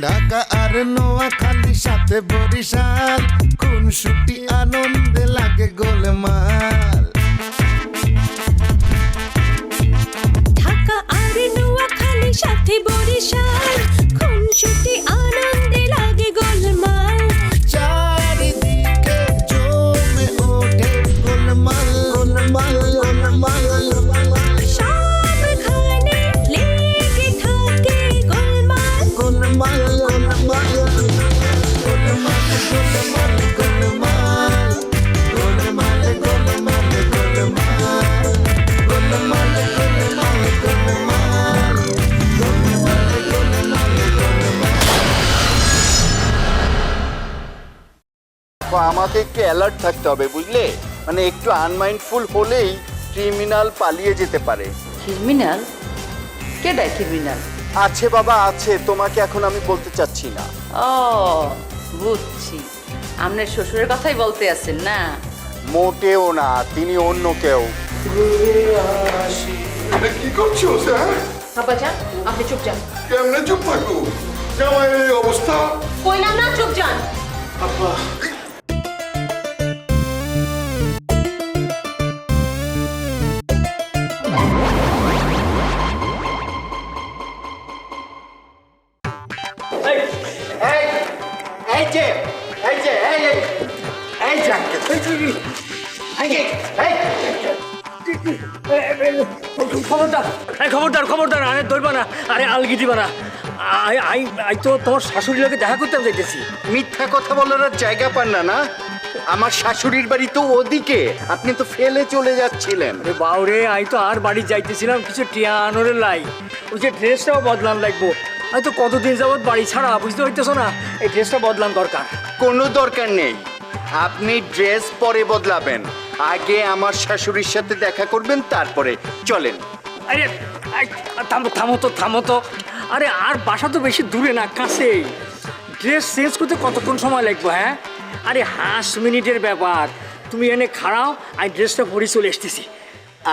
ঢাকা আর নোয়াখালী সাথে বরিশাল, খুনসুটি আনন্দে লাগে গোলমাল। ঢাকা আর নোয়াখালী সাথে বরিশাল, খুনসুটি আনন্দে লাগে গোলমাল। চারিদিকে জমে ওঠে গোলমাল গোলমাল গোলমাল, সবখানে লেগে থাকে গোলমাল। গোলমাল গোলমাল গোলমাল গোলমাল গোলমাল, গোলমাল গোলমাল গোলমাল, গোলমাল গোলমাল গোলমাল, গোলমাল গোলমাল গোলমাল। আমাকে একটু অ্যালার্ট থাকতে হবে, বুঝলে? মানে একটু আনমাইন্ডফুল হলেই ক্রিমিনাল পালিয়ে যেতে পারে। ক্রিমিনাল? কেডায় ক্রিমিনাল? আছে বাবা আছে, তোমাকে এখন আমি বলতে চাচ্ছি না। ও বুঝছি, আপনার শ্বশুরের কথাই বলতে আছেন না? মোটেও না, তিনি অন্য কেউ। কি করছোস? হ্যাঁ, আব্বা যান, আপনি চুপ যান। কেমনে চুপ থাকবো? জামাইয়ের এই অবস্থা। কইলাম না চুপ যান। আব্বা খবরদার খবরদার, আরে ধরবা না, আরে আলগি দিবা না। আই তো তোমার শাশুড়ির লোকে দেখা করতে যাইতেছি। মিথ্যা কথা বলার আর জায়গা পান না না? আমার শাশুড়ির বাড়ি তো ওদিকে, আপনি তো ফেলে চলে যাচ্ছিলেন। আরে বাউরে, আই তো আর বাড়ি যাইতেছিলাম কিছু টিয়া আনোরে লাই, ওই যে ড্রেসটাও বদলান লাগবো। আমি তো কতদিন যাবৎ বাড়ি ছাড়া, বুঝতে হইতেছো না? এই ড্রেসটা বদলান দরকার। কোনো দরকার নেই, আপনি ড্রেস পরে বদলাবেন। আগে আমার শাশুড়ির সাথে দেখা করবেন, তারপরে চলেন। আরে থামো থামো তো, থামো তো। আরে আর বাসা তো বেশি দূরে না, কাছেই। ড্রেস চেঞ্জ করতে কতক্ষণ সময় লাগবে? হ্যাঁ, আরে 5 মিনিটের ব্যাপার। তুমি এনে খাড়াও, আমি ড্রেসটা পরে চলে এসতেছি।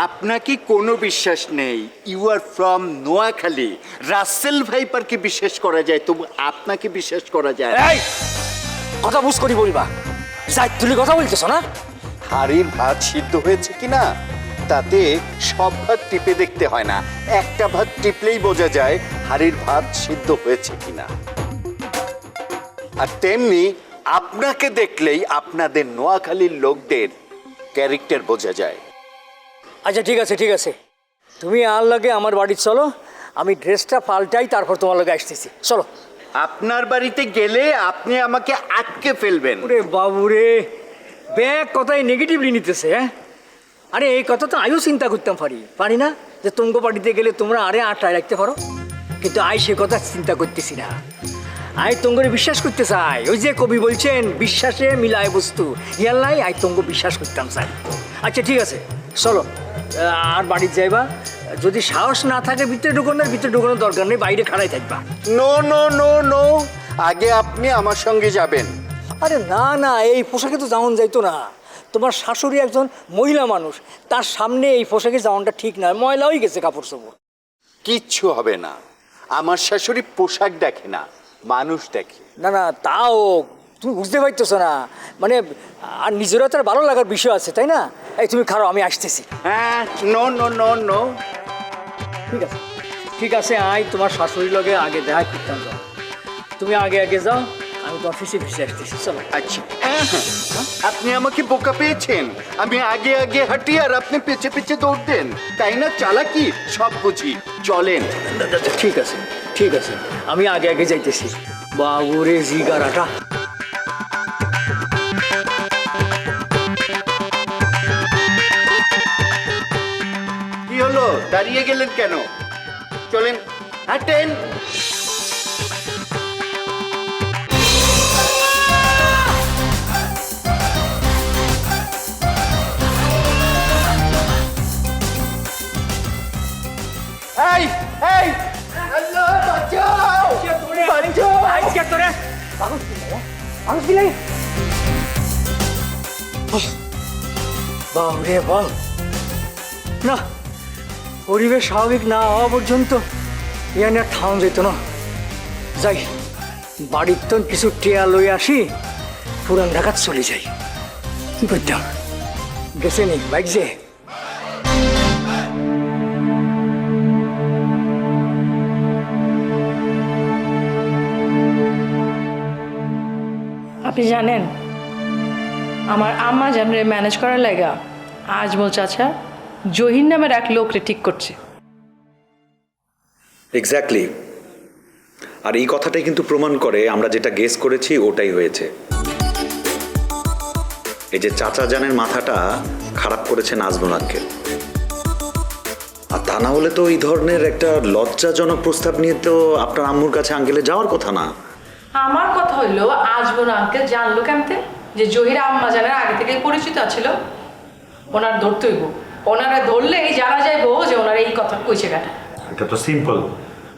আপনাকে কোনো বিশ্বাস নেই। You are from Noakhali. Russell ভাইপারকে বিশ্বাস করা যায়, তবু আপনাকে বিশ্বাস করা যায় না। এই কথা বুঝ করি বলবা, যাই তুলি কথা বলতেছো না? হাড়ির ভাত সিদ্ধ হয়েছে কিনা তাতে সব ভাত টিপে দেখতে হয় না, একটা ভাত টিপলেই বোঝা যায় হাড়ির ভাত সিদ্ধ হয়েছে কিনা। আর তেমনি আপনাকে দেখলেই আপনাদের নোয়াখালীর লোকদের ক্যারেক্টার বোঝা যায়। আচ্ছা ঠিক আছে ঠিক আছে, তুমি আর লাগে আমার বাড়ি চলো, আমি ড্রেসটা পাল্টাই, তারপর তোমার লগে আসতেছি। চলো। আপনার বাড়িতে গেলে আপনি আমাকে আটকে ফেলবেন। ওরে বাবুরে, ব্যাগ কথাই নেগেটিভলি নিতেছে। হ্যাঁ, আরে এই কথা তো আমিও চিন্তা করতাম পারি না, যে তোমাকে বাড়িতে গেলে তোমরা আরে আটটায় রাখতে পারো, কিন্তু আই সে কথা চিন্তা করতেছি না। আই তোমাকে বিশ্বাস করতে চাই। ওই যে কবি বলছেন, বিশ্বাসে মিলায় বস্তু, ইয়াল্লাই আই তোমাকে বিশ্বাস করতাম চাই। আচ্ছা ঠিক আছে, চলো। আর বাড়িতে যাইবা, যদি সাহস না থাকে ভিতরে ঢুকানোর দরকার নেই, বাইরে খাড়াই থাকবা। নো নো নো নো, আগে আপনি আমার সঙ্গে যাবেন। আরে না না, এই পোশাকে তো যেমন যাইতো না। তোমার শাশুড়ি একজন মহিলা মানুষ, তার সামনে এই পোশাকে যাওয়াটা ঠিক না, ময়লা হয়ে গেছে কাপড় চোপড়। কিচ্ছু হবে না, আমার শাশুড়ি পোশাক দেখে না, মানুষ দেখে। না না, তাও তুমি বুঝতে পারতেছো না, মানে আর নিজেরও তার ভালো লাগার বিষয় আছে, তাই না? এই তুমি খারাপ, আমি আসতেছি। হ্যাঁ, নো নো নো নো। ঠিক আছে ঠিক আছে, আই তোমার শাশুড়ির লগে আগে দেখা করতাম, যাও তুমি আগে আগে যাও, আমি তো অফিসে আসতেছি। চলো। আচ্ছা, আপনি আমাকে বোকা পেয়েছেন। আমি আগে আগে হাঁটি আর আপনি পেছে পেছে দৌড় দেন, তাই না? চালাকি সব বুঝি, চলেন। ঠিক আছে ঠিক আছে, আমি আগে আগে যাইতেছি। বাবুরে জিগারাটা। কি হলো, দাঁড়িয়ে গেলেন কেন? চলেন, হাঁটেন। এই এই, আল্লাহ বাঁচাও বাঁচাও। বাবরে বাব, না পরিবেশ স্বাভাবিক না হওয়া পর্যন্ত ইয়ানে আর থাম যেত না। যাই বাড়ির তো কিছু টিয়া লই আসি, পুরান ঢাকা চলে যাই। কি করতাম, গেছে নি বাইক যে। আপনি জানেন আমার আম্মা জানরে ম্যানেজ করার লাগা আজমল চাচা জহির নামের এক লোকরে ঠিক করছে। এক্স্যাক্টলি। আর এই কথাটাই কিন্তু প্রমাণ করে আমরা যেটা গেস করেছি ওটাই হয়েছে। এই যে চাচা জানের মাথাটা খারাপ করেছে নাজমুল আঙ্কেল। আর তা না হলে তো এই ধরনের একটা লজ্জাজনক প্রস্তাব নিয়ে তো আপনার আম্মুর কাছে আঙ্কেলে যাওয়ার কথা না। আমার কথা হইলো আজমল আঙ্কেল জানলো কেমতে যে জহির আম্মা জানের আগে থেকে পরিচিত ছিল। ওনার ধরতে হইব, ওনারা ধরলেই জানা যাইবো যে ওনার এই কথা কইছে কাটা। এটা তো সিম্পল,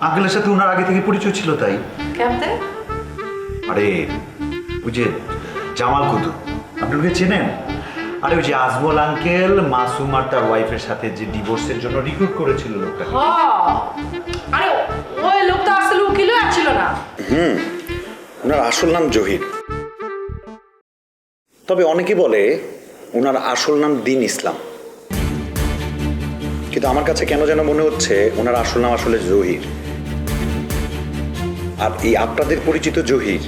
আঙ্কেলের সাথে ওনার আগে থেকে পরিচয় ছিল তাই। কেমতে? আরে ওই যে জামাল কুদু, আপনি ওকে চেনেন? আরে ওই যে আজমল আঙ্কেল মাসুম আর তার ওয়াইফের সাথে যে ডিভোর্সের জন্য রিক্রুট করেছিল লোকটা। আরে ওই লোকটা আসলে উকিলও আসছিল না। ওনার আসল নাম জহির, তবে অনেকে বলে ওনার আসল নাম দ্বীন ইসলাম। কিন্তু আমার কাছে কেন যেন মনে হচ্ছে ওনার আসল নাম আসলে জহির। আর এই আপনাদের পরিচিত জহির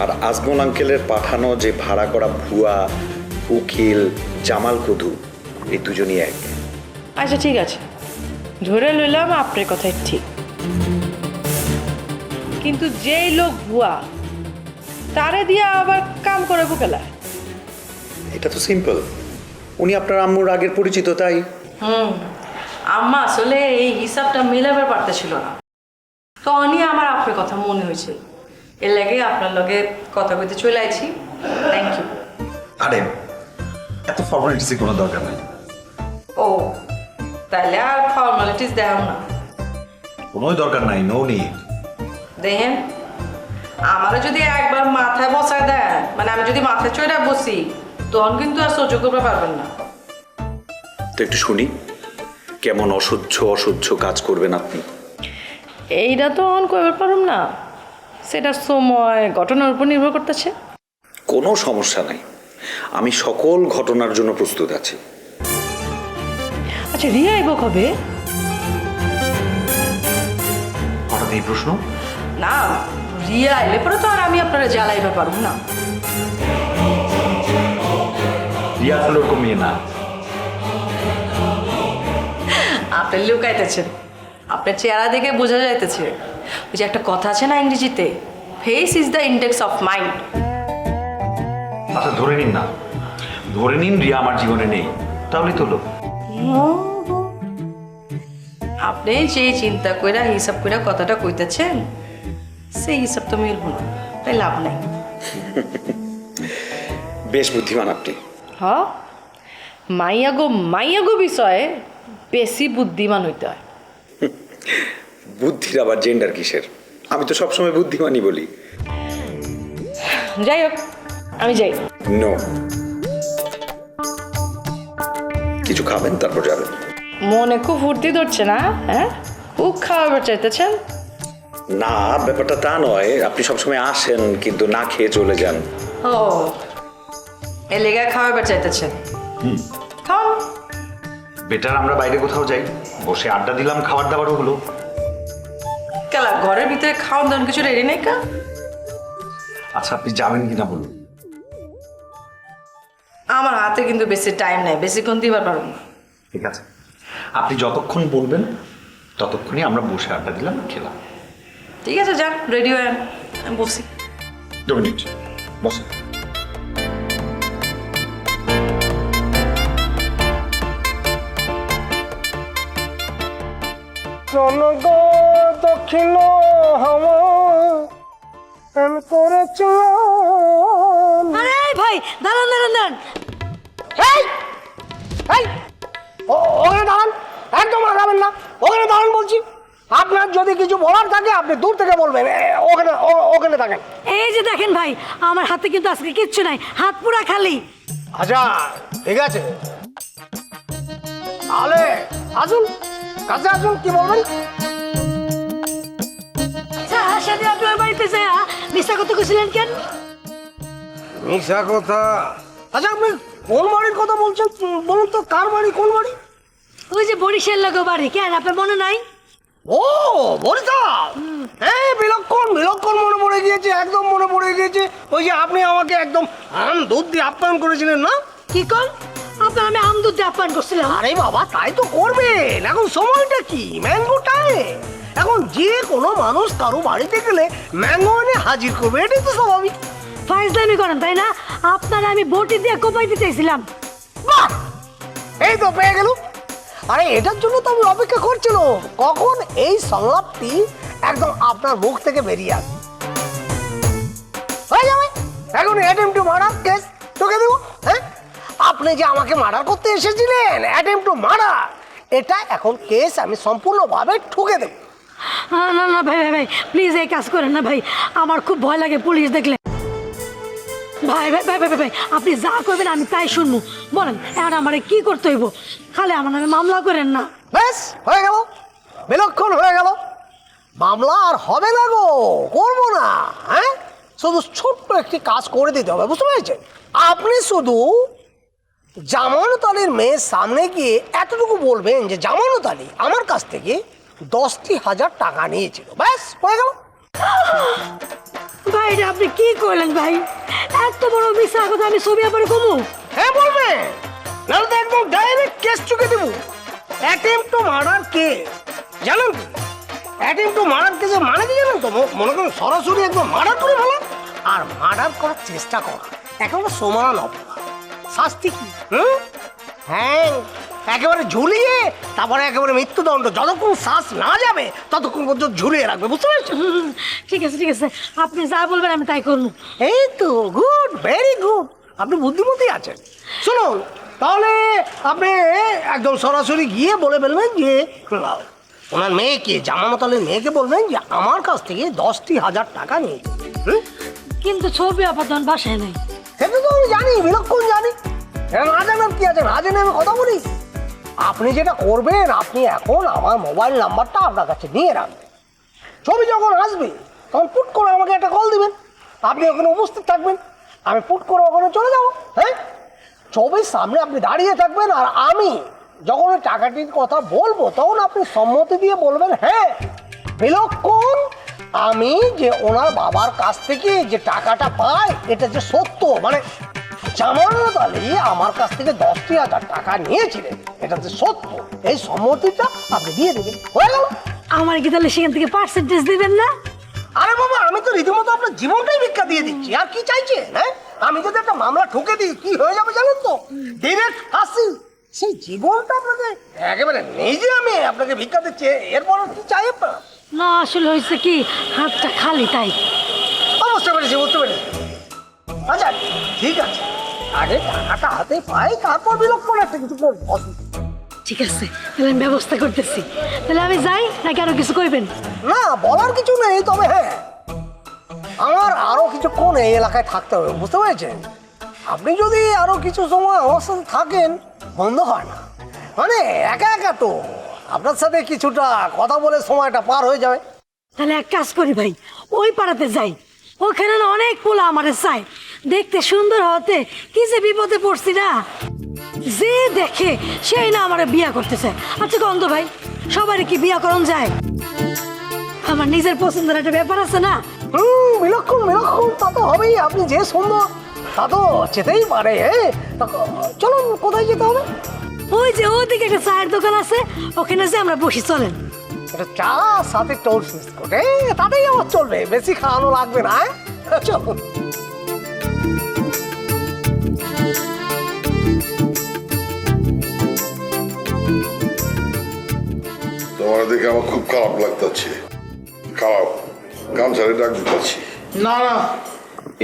আর আজমল আঙ্কেলের পাঠানো যে ভাড়া করা ভুয়া উকিল জামাল কুদু, এই দুজনই এক। আচ্ছা ঠিক আছে, ধরে লইলাম আপনার কথাই ঠিক, কিন্তু যেই লোক ভুয়া তারে দিয়ে আবার কাম করে বুকেলা। এটা তো সিম্পল, উনি আপনার আম্মুর আগের পরিচিত তাই। আম্মা আসলে এই হিসাবটা মেলাবার পারতেছিল না, তো অনি আমার আপনার কথা মনে হয়েছে, এর লাগে আপনার লগে কথা কইতে চলে আইছি। Thank you. আরে এত ফর্মালিটিসের কোনো দরকার নেই। ও তাহলে আর ফর্মালিটিস দেও না? কোনোই দরকার নাই, নো নিড। দেখেন আমারও যদি একবার মাথায় বসায় দেন, মানে আমি যদি মাথায় চড়ে বসি, তখন কিন্তু আর সহ্য করতে পারবেন না। তো একটু শুনি কেমন অসহ্য অসহ্য কাজ করবেন আপনি। এইটা তো অন করবার পারুম না, সেটা সময় ঘটনার উপর নির্ভর করতেছে। কোনো সমস্যা নাই, আমি সকল ঘটনার জন্য প্রস্তুত আছি। আচ্ছা রিয়া আইব কবে? হঠাৎ এই প্রশ্ন? না, রিয়া আইলে পরে তো আর আমি আপনারা জ্বালাইবার পারুম না। রিয়া আসলে ওরকম মেয়ে না। আপনি লুকাইতেছেন, আপনার চেহারা দেখে বোঝা যাইতেছে। ওই যে একটা কথা আছে না ইংরেজিতে, face is the index of mind. আচ্ছা ধরে নিন না, ধরে নিন রিয়া আমার জীবনে নেই, তাহলেই তো লোক। আপনি যে চিন্তা কইরা হিসাব কইরা কথাটা কইতেছেন, সেই হিসাব তো মিলব না, তাই লাভ নাই। বেশ বুদ্ধিমান আপনি। হ্যাঁ, মাইয়াগো বিষয়ে বেশি বুদ্ধিমান হইতে হয়। বুদ্ধির আবার জেন্ডার কিসের? আমি তো সবসময় বুদ্ধিমানই বলি। যাই হোক, আমি যাই। নো, কিছু খাবেন তারপর যাবেন। মনে খুব ফুর্তি ধরছে না? হ্যাঁ, খুব খাওয়াবার চাইতেছেন? না, ব্যাপারটা তা নয়, আপনি সবসময় আসেন কিন্তু না খেয়ে চলে যান। ও, এ লেগা খাওয়াবার চাইতেছেন? খাও। বেটার আমরা বাইরে কোথাও যাই, বসে আড্ডা দিলাম, খাবার দাবারও হলো। কেলা ঘরের ভিতরে খাওয়ার দাওয়ার কিছু রেডি নেই কা? আচ্ছা আপনি যাবেন কিনা বলুন। আমার হাতে কিন্তু বেশি টাইম নাই, বেশিক্ষণ দিবার পারবো না। ঠিক আছে, আপনি যতক্ষণ বলবেন ততক্ষণই আমরা বসে আড্ডা দিলাম, খেলাম। ঠিক আছে, যান রেডি হয়ে আমি বসি। 2 মিনিট বসে। জনগ দক্ষিণ হাওয়া করেছ। আরে ভাই দাঁড়ান দাঁড়ান দাঁড়ান, ওখানে দাঁড়ান, একদম আগাবেন না, ওখানে দাঁড়ান বলছি। আপনার যদি কিছু বলার থাকে আপনি দূর থেকে বলবেন, ওখানে ওখানে থাকেন। এই যে দেখেন ভাই, আমার হাতে কিন্তু আজকে কিচ্ছু নাই, হাত পুরা খালি। আচ্ছা ঠিক আছে, তাহলে আসুন, কাছে আসুন, কি বলবেন? আচ্ছা সেদিন আপনার বাড়িতে যায় কইছিলেন কেন? মিশা কথা। আচ্ছা আপনি কোন বাড়ির কথা বলছেন বলুন তো, কার বাড়ি, কোন বাড়ি? ওই যে বরিশাল লোক বাড়ি, কেন আপনার মনে নাই? ও বরিশাল, হ্যাঁ বিলক্ষণ বিলক্ষণ মনে পড়ে গিয়েছে, একদম মনে পড়ে গিয়েছে। ওই যে আপনি আমাকে একদম আম দুধ দিয়ে আপ্যায়ন করেছিলেন না? কি কল? আপনার আমি আম দুধ দিয়ে আপ্যায়ন করছিলাম। আরে বাবা তাই তো করবেন, এখন সময়টা কি ম্যাঙ্গো টাইম। এখন যে কোনো মানুষ কারো বাড়িতে গেলে ম্যাঙ্গো এনে হাজির করবে, এটাই তো স্বাভাবিক। ফাইজলামি করেন তাই না? আপনারা আমি বটি দিয়ে কোপাই দিতে চাইছিলাম। বাহ, এই তো পেয়ে গেল। আরে এটার জন্য তো আমি অপেক্ষা করছিল কখন এই সংলাপটি একদম আপনার মুখ থেকে বেরিয়ে আসবে। হয়ে যাবে, এখন অ্যাটেম্প টু মার্ডার কেস তোকে দেবো। হ্যাঁ, আপনি যে আমাকে মার্ডার করতে এসেছিলেন, অ্যাটেম্প টু মার্ডার, এটা এখন কেস আমি সম্পূর্ণভাবে ঠুকে দেবো। না না ভাই ভাই ভাই প্লিজ এই কাজ করেন না ভাই, আমার খুব ভয় লাগে পুলিশ দেখলে। ভাই ভাই ভাই ভাই ভাই আপনি যা করবেন আমি তাই শুনবো। বলেন এখন আমার কি করতে হইব? খালি আমার নামে মামলা করেন না। ব্যাস হয়ে গেল, বিলক্ষণ হয়ে গেল। মামলা আর হবে না গো, করবো না। হ্যাঁ, শুধু ছোট্ট একটি কাজ করে দিতে হবে, বুঝতে পেরেছেন? আপনি শুধু জামানত আলীর মেয়ের সামনে গিয়ে এতটুকু বলবেন যে জামানত আলী আমার কাছ থেকে 10,000 টাকা নিয়েছিল, ব্যাস হয়ে গেল। ভাই এটা আপনি কি করলেন ভাই? এত বড় মিথ্যা কথা আমি ছবি আবার কমু? হ্যাঁ বলবেন, নাহলে তো একদম ডাইরেক্ট কেস চুকে দেবো। অ্যাটেম্প টু মার্ডার কে জানেন তো? অ্যাটেম্প টু মার্ডার কেসের মানে কি জানেন তো? মনে করেন সরাসরি একদম মার্ডার করে ফেলা, আর মার্ডার করার চেষ্টা করা একেবারে সমান অপরাধ। শাস্তি কি? হ্যাঁ, একেবারে ঝুলিয়ে তারপরে একেবারে মৃত্যুদণ্ড, যতক্ষণ শ্বাস না যাবে ততক্ষণ পর্যন্ত ঝুলিয়ে রাখবে, বুঝতে পেরেছেন? ঠিক আছে ঠিক আছে, আপনি যা বলবেন আমি তাই করবো। এই তো গুড, ভেরি গুড, আপনি বুদ্ধিমতী আছেন। শুনুন তাহলে আপনি একদম সরাসরি গিয়ে বলে ফেলবেন যে ওনার মেয়েকে, জামানত আলীর মেয়েকে বলবেন যে আমার কাছ থেকে 10,000 টাকা নিয়েছে। কিন্তু ছবি আপাতত বাসায় নেই। সেটা তো আমি জানি, বিলক্ষণ জানি। এটা না জানার কি আছে, না জেনে আমি কথা বলি। আপনি যেটা করবেন, আপনি এখন আমার মোবাইল নাম্বারটা আপনার কাছে নিয়ে রাখবেন। ছবি যখন আসবে তখন পুট করে আমাকে একটা কল দিবেন, আপনি ওখানে উপস্থিত থাকবেন, আমি পুট করে ওখানে চলে যাবো। হ্যাঁ, ছবির সামনে আপনি দাঁড়িয়ে থাকবেন, আর আমি যখন ওই টাকাটির কথা বলবো তখন আপনি সম্মতি দিয়ে বলবেন হ্যাঁ বিলক্ষণ আমি যে ওনার বাবার কাছ থেকে যে টাকাটা পাই এটা যে সত্য, মানে জামানত আলী আমার কাছ থেকে 10,000 টাকা নিয়েছিলেন, এটা যে সত্য, এই সম্মতিটা আপনি দিয়ে দেবেন, হয়ে গেল। আমার কি তাহলে সেখান থেকে পার্সেন্টেজ দিবেন না? আরে বাবা, আমি তো রীতিমতো আপনার জীবনটাই ভিক্ষা দিয়ে দিচ্ছি, আর কি চাইছে? হ্যাঁ, আমি যদি একটা মামলা ঠুকে দিই কি হয়ে যাবে জানেন তো? ডিরেক্ট ফাঁসি। সেই জীবনটা আপনাকে একেবারে নিজে আমি আপনাকে ভিক্ষা দিচ্ছি, এরপর কি চাই আপনার? না আসলে হয়েছে কি, হাতটা খালি তাই। বুঝতে পেরেছি, বুঝতে পেরেছি। আচ্ছা ঠিক আছে, আগে টাকাটা হাতে পাই তারপর বিলক্ষণ একটা কিছু করবো। ঠিক আছে তাহলে আমি ব্যবস্থা করতেছি। তাহলে আমি যাই নাকি আরো কিছু করবেন? না বলার কিছু নেই, তবে হ্যাঁ আমার আরো কিছুক্ষণ এই এলাকায় থাকতে হবে, বুঝতে পেরেছেন? আপনি যদি আরো কিছু সময় আমার সাথে থাকেন বন্ধ হয় না, মানে একা একা তো আপনার সাথে কিছুটা কথা বলে সময়টা পার হয়ে যাবে। তাহলে এক কাজ করি ভাই, ওই পাড়াতে যাই, ওখানে না অনেক পোলা আমারে চাই, দেখতে সুন্দর হতে কি যে বিপদে পড়ছি না, যে দেখে সেই না আমারে বিয়া করতেছে। আচ্ছা গন্ধ ভাই, সবার কি বিয়া করণ যায়? আমার নিজের পছন্দের একটা ব্যাপার আছে না? বিলক্ষণ বিলক্ষণ, তা তো হবেই। আপনি যে সুন্দর তা তো যেতেই পারে। চলুন, কোথায় যেতে হবে? ওই যে ওদিকে একটা চায়ের দোকান আছে, ওখানে যে আমরা বসি, চলেন। এটা চা সাথে টোস্ট বিস্কুট, তাতেই আমার চলবে, বেশি খাওয়ানো লাগবে না। চলুন। তোমার দেখে আমার খুব খারাপ লাগতেছে, খারাপ গামছারে ডাক দিতেছি। না না,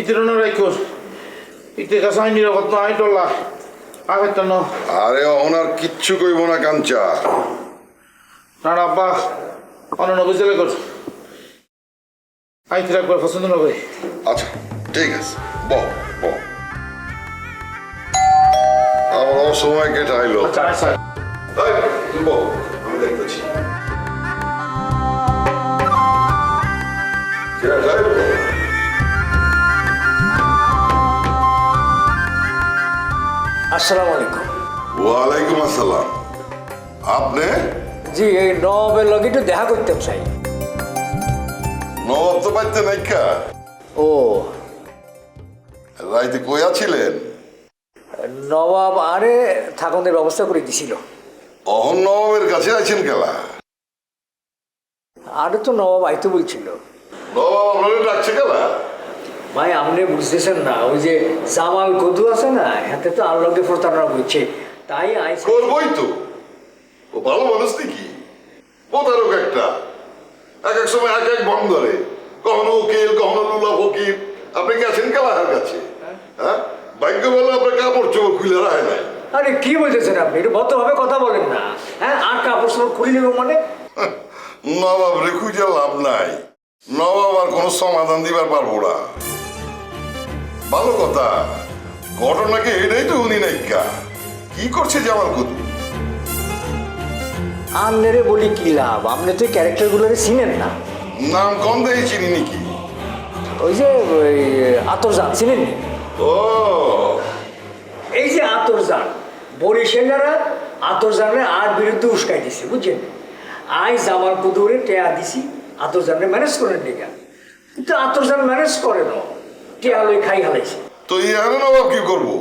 ইতিরনো রাইখোস, ইতে কাছে আই নিরাপদ না, আই টল্লা আগের তো না। আরে ওনার কিচ্ছু কইব না কাঞ্চা। না না আব্বা, অন্য বুঝলে কর, আই তিরাক করে পছন্দ না করে। আচ্ছা ঠিক আছে, বহ বহ। আমার অসময় কেটে আইলো। আচ্ছা আচ্ছা, তুই বহ, আমি দেখতেছি। আসসালামু আলাইকুম। ওয়ালাইকুম আসসালাম। আপনি? জি, এই নবাবের লগে একটু দেখা করতে চাই। নবাব তো পাইতে নাই কা? ও, রাইতে কইয়া ছিলেন? নবাব আরে থাকনের ব্যবস্থা করে দিছিল। অহন নবাবের কাছে আছেন কেলা? আরে তো নবাব আইতে বলছিল। নবাব আপনাকে ডাকছে কেলা? ভাই আপনি বুঝতেছেন না, ওই যে জামাল কদু আছে না, হাতে তো আল্লাহকে প্রতারণা করছে, তাই আইছে। করবই তো, ও ভালো মানুষ নাকি? প্রতারক একটা, এক এক সময় এক এক বন ধরে, কখনো উকিল কখনো লুলা ফকির। আপনি গেছেন কেলাহার কাছে? হ্যাঁ, ভাগ্য বলে আপনার কাপড় চোপড় খুলে রাখে নাই। আরে কি বলতেছেন আপনি, একটু ভদ্রভাবে কথা বলেন না। হ্যাঁ, আর কাপড় চোপড় খুলে নেব মানে? নবাব রে খুঁজে লাভ নাই, নবাব আর কোনো সমাধান দিবার পারবো না। ভালো কথা, ঘটনাকে এটাই তো উনি নাইকা। কি করছে জামাল কুতু? আনলেরে বলি কি লাভ, আপনি তো ক্যারেক্টারগুলোরে চিনেন না। নাম কম দেয় চিনি নাকি? ওই যে ওই আতরজান চিনেন? ও, এই যে আতরজান, বরিশালেরা আতরজানের আর বিরুদ্ধে উস্কাই দিছে, বুঝছেন? আই জামাল কুদুরে টেয়া দিছি আতরজানরে ম্যানেজ করেন দিকা, কিন্তু আতরজান ম্যানেজ করে না, টেয়া লই খাই হালাইছে। তো ইয়ারে নবাব কি করবো?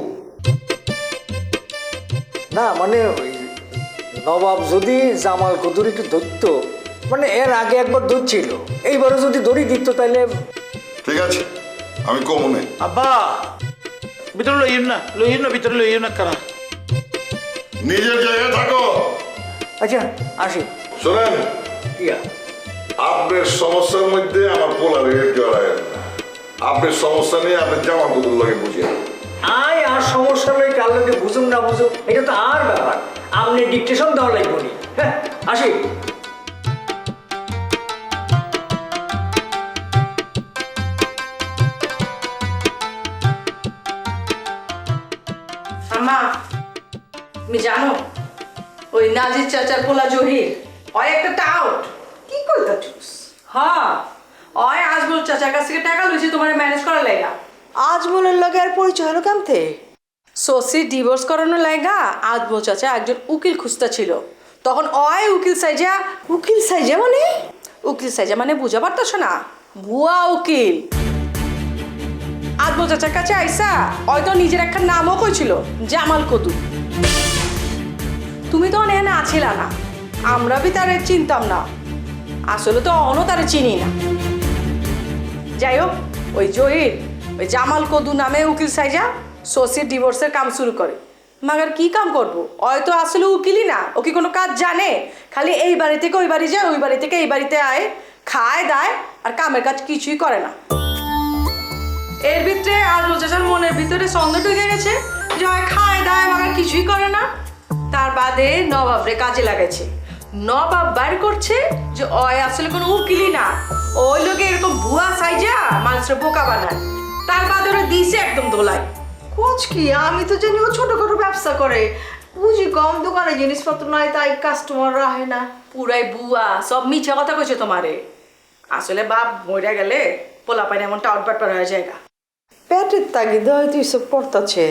না মানে ওই নবাব যদি জামাল কুদুর একটু ধরত, মানে এর আগে একবার ধরছিল, এইবারও যদি দড়ি দিত তাহলে। ঠিক আছে, আমি কমনে। আব্বা ভিতরে লইয়েন না ভিতরে লইয়েন না কারা। নিজের জায়গায় থাকো। আচ্ছা আসি। শোনেন, ইয়া আপনার সমস্যার মধ্যে আমার পোলারে জড়ায় না। আপনার সমস্যা নিয়ে আপনার জামাল কুতুর লাগে বুঝিয়ে। আয় আর সমস্যা লই কার লোকে বুঝুম না বুঝুম এটা তো আর ব্যাপার, আপনি ডিকটেশন দেওয়া লাগবে নি। হ্যাঁ আসি। আম্মা, তুমি জানো ওই নাজির চাচার পোলা জহির ওই একটা টাউট। কি কইতাছস? হ্যাঁ, ওই আজমল চাচার কাছ থেকে টাকা লইছি তোমার ম্যানেজ করার লাইগা। আজমলের লগে আর পরিচয় হলো কেমতে? সোসি ডিভোর্স করানোর লাইগা আজমল চাচা একজন উকিল খুঁজতা ছিল। তখন ওই উকিল সাইজা মানে বুঝা পারতেছ না, ভুয়া উকিল। আজমল চাচার কাছে আইসা হয়তো নিজের একটা নামও কইছিল, জামাল কদু। তুমি তো অনেক আছিলা না, আমরা বি তারে চিনতাম না, আসলে তো অনও তারে চিনি না। যাই হোক, ওই জহির ওই জামাল কদু নামে উকিল সাইজা সোসির ডিভোর্সের কাম শুরু করে। মাগার কি কাম করবো, হয়তো আসলে উকিলই না, ও কি কোনো কাজ জানে? খালি এই বাড়ি থেকে ওই বাড়ি যায়, ওই বাড়ি থেকে এই বাড়িতে আয়, খায় দায় আর কামের কাজ কিছুই করে না। এর ভিতরে আজমল চাচার মনের ভিতরে সন্দেহ ঢুকে গেছে যে হয় খায় দায় মাগার কিছুই করে না। তার বাদে নবাবরে কাজে লাগাইছে। নবাব বাইর করছে যে ওই আসলে কোনো উকিলই না, ওই লোকে এরকম ভুয়া সাইজা মানুষের বোকা বানায়। তার বাদে ওরা দিছে একদম দোলায়। কোচ কি, আমি তো জানি ও ছোটখাটো ব্যবসা করে, বুঝি কম, দোকানে জিনিসপত্র নাই তাই কাস্টমার রাহে না। পুরাই বুয়া, সব মিছা কথা কইছে তোমারে। আসলে বাপ মরে গেলে পোলা পাইন এমন টাউটপাট হয়ে যায়। পেটের তাগিদে হয়তো এসব করতেছে।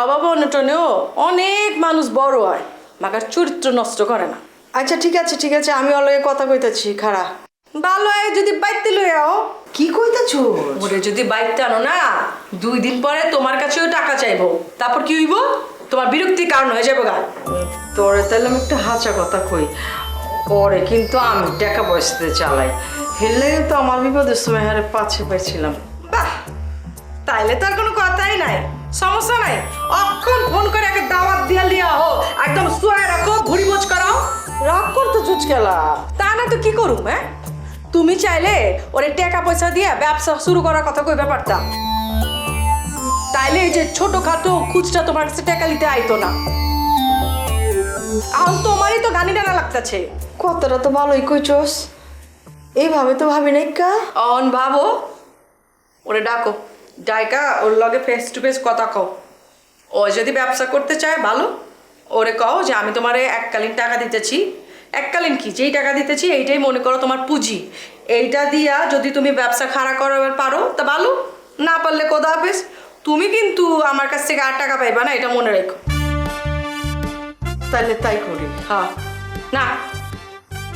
অভাব অনটনেও অনেক মানুষ বড় হয়, মাগার চরিত্র নষ্ট করে না। আচ্ছা ঠিক আছে, আমি ওর লগে কথা কইতাছি, খাড়া। ভালো হয় যদি বাইতে লয়ে আও। কি কইতাছো? ওরে যদি বাইতে আনো না, 2 দিন পরে তোমার কাছেও টাকা চাইবো, তারপর কি হইব? তোমার বিরক্তির কারণ হয়ে যাবে গা। তোরে তাহলে আমি একটা হাঁচা কথা কই, পরে কিন্তু আমি টাকা পয়সাতে চালাই, হেললে তো আমার বিপদের সময় হারে পাছে পাইছিলাম। বাহ, তাইলে তার কোনো কথাই নাই, সমস্যা নাই। অক্ষণ ফোন করে একটা দাওয়াত দিয়া লিয়া হো, একদম শুয়ে রাখো, ভুড়ি মোচ করাও। রাগ করতে চুচকেলা। তা না তো কি করুম? হ্যাঁ, তুমি চাইলে ওরে টাকা পয়সা দিয়ে ব্যবসা শুরু করার কথা কইবে পারতাম, তাইলে এই যে ছোটখাটো খুচরা তোমার কাছে টাকা নিতে আইতো না। এখন তোমারই তো গানি ডানা লাগতেছে। কথাটা তো ভালোই কইছস, এইভাবে তো ভাবি নাই কা। অন ভাবো, ওরে ডাকো, ডাইকা ওর লগে ফেস টু ফেস কথা কও। ও যদি ব্যবসা করতে চায় ভালো, ওরে কও যে আমি তোমারে এককালীন টাকা দিতেছি। এককালীন কি, যেই টাকা দিতেছি এইটাই মনে করো তোমার পুঁজি। এইটা দিয়া যদি তুমি ব্যবসা খাড়া করাবার পারো তা ভালো, না পারলে খোদা হাফেজ। তুমি কিন্তু আমার কাছ থেকে আর টাকা পাইবা না, এটা মনে রেখো। তাইলে তাই করি। হ্যাঁ, না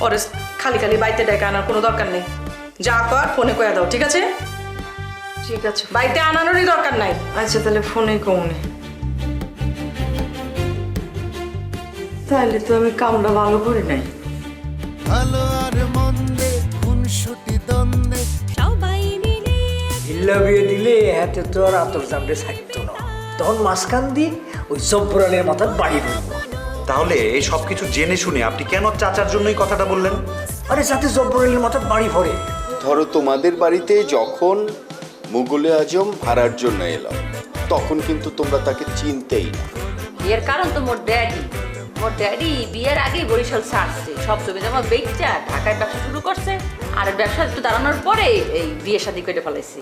ওরে খালি খালি বাড়িতে ডেকে আনার কোনো দরকার নেই। যা কর ফোনে কয়ে দাও, ঠিক আছে? ঠিক আছে। বাড়িতে আনানোরই দরকার নাই। আচ্ছা তাহলে ফোনে কমনে। তাহলে তো আমি কামটা ভালো করি নাই। হিল্লা বিয়ে দিলে হাতে তো আর আতর জামড়ে থাকতো না, তখন মাঝখান দিয়ে ওই জব্বরালের মাথার বাড়ি পড়বো। তাহলে এই সব কিছু জেনে শুনে আপনি কেন চাচার জন্যই কথাটা বললেন? আরে যাতে জব্বরালের মাথার বাড়ি পড়ে। ধরো তোমাদের বাড়িতে যখন মুঘলে আজম ভাড়ার জন্য এলো, তখন কিন্তু তোমরা তাকে চিনতেই না। বিয়ের কারণ তো মোর ড্যাডি। মোর ড্যাডি বিয়ের আগেই বরিশাল ছাড়ছে, সব জমি জমা বেচা ঢাকায় ব্যবসা শুরু করছে। আর ব্যবসা একটু দাঁড়ানোর পরে এই বিয়ে শাদী করে ফেলাইছি।